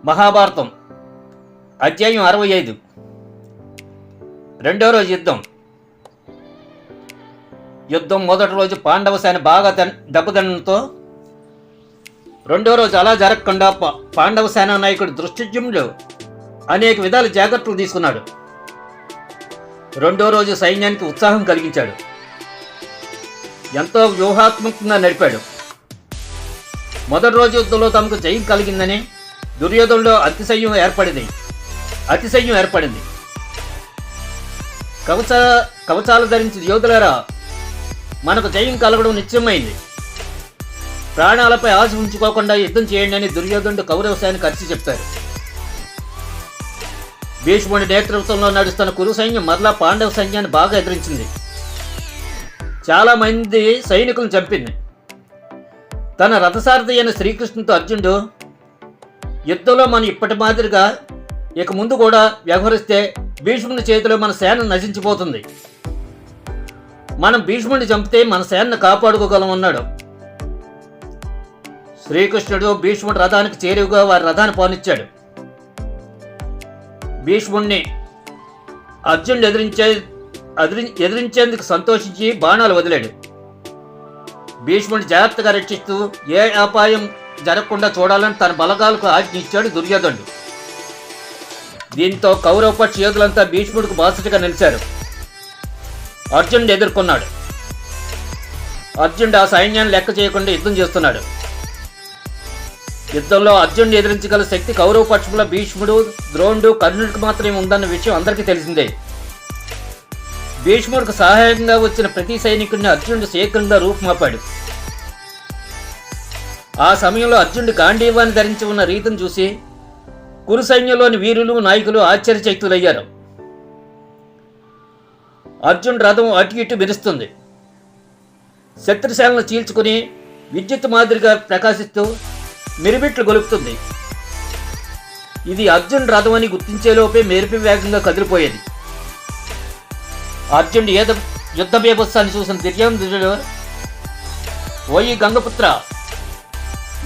మహాభారతం అధ్యాయం 65. రెండో రోజు యుద్ధం మొదటి రోజు పాండవ సేన బాగా దెబ్బతినడంతో రెండో రోజు అలా జరగకుండా పాండవ సేనా నాయకుడు దృష్టజ్యుమ్నుడు అనేక విధాల జాగ్రత్తలు తీసుకున్నాడు. రెండో రోజు సైన్యానికి ఉత్సాహం కలిగించాడు. ఎంతో వ్యూహాత్మకంగా నడిపాడు. మొదటి రోజు యుద్ధంలో తమకు జయం కలిగిందని దుర్యోధనులో అతిశయం ఏర్పడింది. కవచాలు ధరించి యోధులారా, మనకు జయం కలగడం నిశ్చయమైంది. ప్రాణాలపై ఆశ ఉంచుకోకుండా యుద్ధం చేయండి అని దుర్యోధనుడు కౌరవ సైన్యానికి అరిచి చెప్పారు. భీష్ముడి నేతృత్వంలో నడుస్తున్న కురు సైన్యం మరలా పాండవ సైన్యాన్ని బాగా ఎదిరించింది. చాలా మంది సైనికులను చంపింది. తన రథసారథి అయిన శ్రీకృష్ణుతో అర్జునుడు, యుద్ధంలో మనం ఇప్పటి మాదిరిగా ఇక ముందు కూడా వ్యవహరిస్తే భీష్ముడి చేతిలో మన సేన నశించిపోతుంది. మనం భీష్ముడిని చంపితే మన సేనను కాపాడుకోగలం అన్నాడు. శ్రీకృష్ణుడు భీష్ముడి రథానికి చేరువుగా వారి రథాన్ని పోనిచ్చాడు. భీష్ముడిని అర్జునుడు ఎదిరించేందుకు సంతోషించి బాణాలు వదిలాడు. భీష్ముడిని జాగ్రత్తగా రక్షిస్తూ ఏ అపాయం జరగకుండా చూడాలని తన బలగాలకు ఆజ్ఞ ఇచ్చాడు దుర్యోధనుడు. దీంతో కౌరవపక్ష యోధులంతా భీష్ముడికి బాసటగా నిలిచారు. అర్జునుడు ఎదుర్కొన్నాడు. అర్జునుడు ఆ సైన్యాన్ని లెక్క చేయకుండా యుద్ధం చేస్తున్నాడు. యుద్ధంలో అర్జునుడిని ఎదిరించగల శక్తి కౌరవ పక్షంలో భీష్ముడు, ద్రోణుడు, కర్ణుడికి మాత్రమే ఉందన్న విషయం అందరికీ తెలిసిందే. భీష్ముడికి సహాయంగా వచ్చిన ప్రతి సైనికుడిని అర్జునుడు శీఘ్రంగా రూపుమాపాడు. ఆ సమయంలో అర్జునుడు గాంధీవాన్ని ధరించి ఉన్న రీతిని చూసి కురు సైన్యంలోని వీరులు, నాయకులు ఆశ్చర్యచకితులయ్యారు. అర్జునుడు రథం అటు ఇటు మెరుస్తుంది. శత్రుశాలను చీల్చుకుని విద్యుత్ మాదిరిగా ప్రకాశిస్తూ మిరుమిట్లు గొలుపుతుంది. ఇది అర్జునుడు రథం అని గుర్తించేలోపే మెరుపు వేగంగా కదిలిపోయేది. అర్జునుడు యుద్ధ బీభత్సాన్ని చూసిన దుర్యోధనుడు, ఓయి గంగపుత్ర,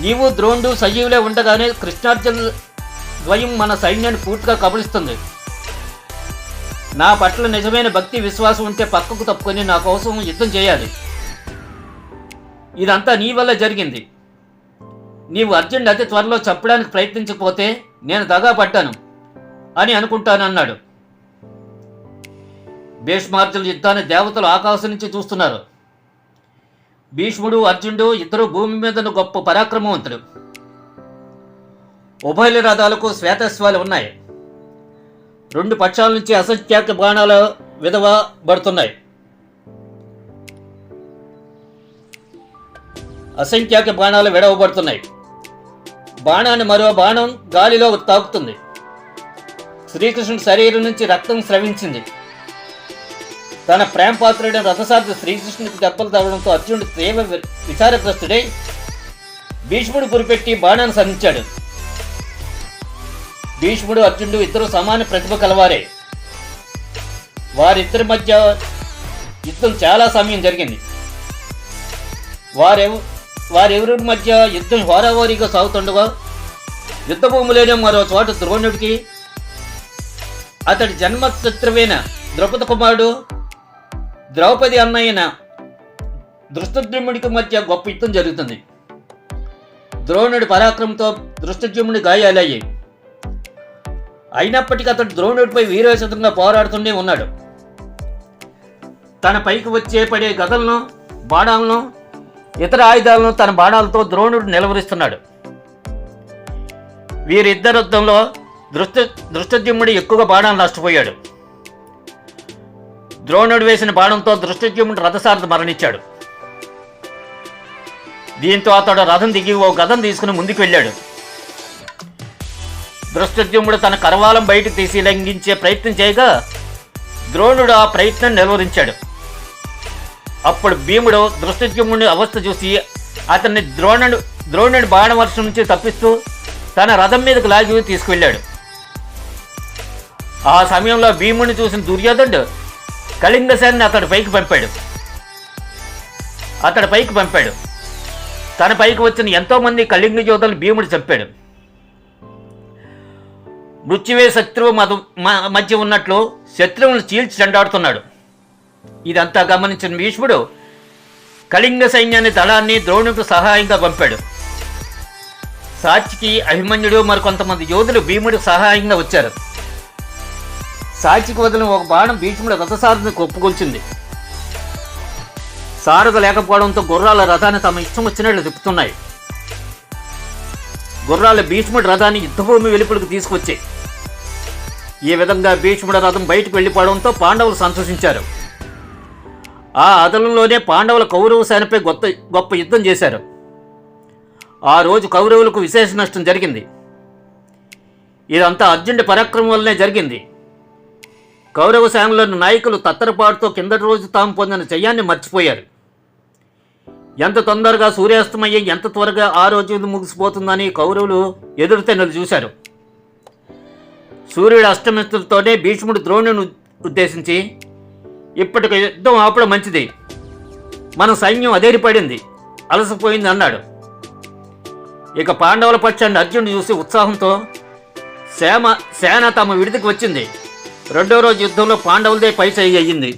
నీవు ద్రోణుడు సజీవులే ఉండగానే కృష్ణార్జున ద్వయం మన సైన్యాన్ని పూర్తిగా కబలిస్తుంది. నా పట్ల నిజమైన భక్తి విశ్వాసం ఉంటే పక్కకు తప్పుకొని నా కోసం యుద్ధం చేయాలి. ఇదంతా నీ వల్ల జరిగింది. నీవు అర్జునుడు అతి త్వరలో చంపడానికి ప్రయత్నించకపోతే నేను దగా పడ్డాను అని అనుకుంటానన్నాడు. భీష్మార్జునుల యుద్ధాన్ని దేవతలు ఆకాశం నుంచి చూస్తున్నారు. భీష్ముడు, అర్జునుడు ఇద్దరు భూమి మీద గొప్ప పరాక్రమవంతుడు. ఉభయ రథాలకు శ్వేతస్వాలు ఉన్నాయి. రెండు పక్షాల నుంచి అసంఖ్యాక బాణాలు విడవబడుతున్నాయి. బాణాన్ని మరో బాణం గాలిలో తాకుతుంది. శ్రీకృష్ణుడి శరీరం నుంచి రక్తం స్రవించింది. తన ప్రేమపాత్రుడైన రథసారథి శ్రీకృష్ణుడికి దెబ్బలు తగడంతో అర్జునుడు తీవ్ర విచారగ్రస్తుడై భీష్ముడు గురిపెట్టి బాణాన్ని సంధించాడు. భీష్ముడు, అర్జునుడు ఇద్దరు సమాన ప్రతిభ కలవారే. వారిద్దరి మధ్య యుద్ధం చాలా సమయం జరిగింది. వారెవరి మధ్య యుద్ధం హోరాహోరీగా సాగుతుండగా యుద్ధభూమిలోనే మరో చోట ద్రోణుడికి అతడి జన్మశత్రువైన ద్రౌపద కుమారుడు ద్రౌపది అన్నయ్యన దృష్టద్యుమ్నుడికి మధ్య గొప్ప యుద్ధం జరుగుతుంది. ద్రోణుడి పరాక్రమంతో దృష్టద్యుమ్నుడి గాయాలయ్యాయి. అయినప్పటికీ అతడు ద్రోణుడిపై వీరోచితంగా పోరాడుతూనే ఉన్నాడు. తన పైకి పడే గదలను, బాణాలను, ఇతర ఆయుధాలను తన బాణాలతో ద్రోణుడు నిలవరిస్తున్నాడు. వీరిద్దరి యుద్ధంలో దృష్టద్యుమ్నుడు ఎక్కువగా బాణాలు నష్టపోయాడు. ద్రోణుడు వేసిన బాణంతో దృష్టద్యుమ్నుడు రథసారథి మరణించాడు. దీంతో అతడు రథం దిగి ఓ గదం తీసుకుని ముందుకు వెళ్ళాడు. దృష్టద్యుమ్నుడు తన కరవాలం బయటకు తీసి లంఘించే ప్రయత్నం చేయగా ద్రోణుడు ఆ ప్రయత్నం నిలువరించాడు. అప్పుడు భీముడు దృష్టద్యుమ్నుడి అవస్థ చూసి అతన్ని ద్రోణుడి బాణవర్షం నుంచి తప్పిస్తూ తన రథం మీదకు లాగి తీసుకువెళ్ళాడు. ఆ సమయంలో భీముడిని చూసిన దుర్యోధనుడు కళింగ సేనని అతడి పైకి పంపాడు. తన పైకి వచ్చిన ఎంతోమంది కళింగ యోధులను భీముడు చంపాడు. మృత్యువే శత్రువు మధ్య ఉన్నట్లు శత్రువులను చీల్చి చెండాడుతున్నాడు. ఇదంతా గమనించిన భీష్ముడు కళింగ సైన్యాన్ని దళాన్ని ద్రోణుడికి సహాయంగా పంపాడు. సాత్యకి, అభిమన్యుడు మరికొంతమంది యోధులు భీముడికి సహాయంగా వచ్చారు. సాత్యకి వదిలిన ఒక బాణం భీష్ముడు రథసారథిని కొప్పుకొల్చింది. సారథ లేకపోవడంతో గుర్రాల రథాన్ని తమ ఇష్టం వచ్చినట్లు తిప్పుతున్నాయి. గుర్రాల భీష్ముడి రథాన్ని యుద్ధభూమి వెలుపలకు తీసుకొచ్చాయి. ఈ విధంగా భీష్ముడి రథం బయటకు వెళ్ళిపోవడంతో పాండవులు సంతోషించారు. ఆ అదనంలోనే పాండవుల కౌరవ సేనపై గొప్ప యుద్ధం చేశారు. ఆ రోజు కౌరవులకు విశేష నష్టం జరిగింది. ఇదంతా అర్జునుడి పరాక్రమం వల్లనే జరిగింది. కౌరవ సేనలోని నాయకులు తత్తరపాటుతో కిందటి రోజు తాము పొందిన జయాన్ని మర్చిపోయారు. ఎంత తొందరగా సూర్యాస్తమయ్యి ఎంత త్వరగా ఆ రోజు ముగిసిపోతుందని కౌరవులు ఎదురుతెన్నులు చూశారు. సూర్యుడు అస్తమిస్తులతోనే భీష్ముడు ద్రోణుని ఉద్దేశించి, ఇప్పటికి యుద్ధం ఆపడం మంచిది, మన సైన్యం అధైర్యపడింది, అలసిపోయింది అన్నాడు. ఇక పాండవుల పక్షాన్ని అర్జునుడు చూసి ఉత్సాహంతో సేన తమ విడిదికి వచ్చింది. రెండో రోజు యుద్ధంలో పాండవులదే పై చేయి అయ్యింది.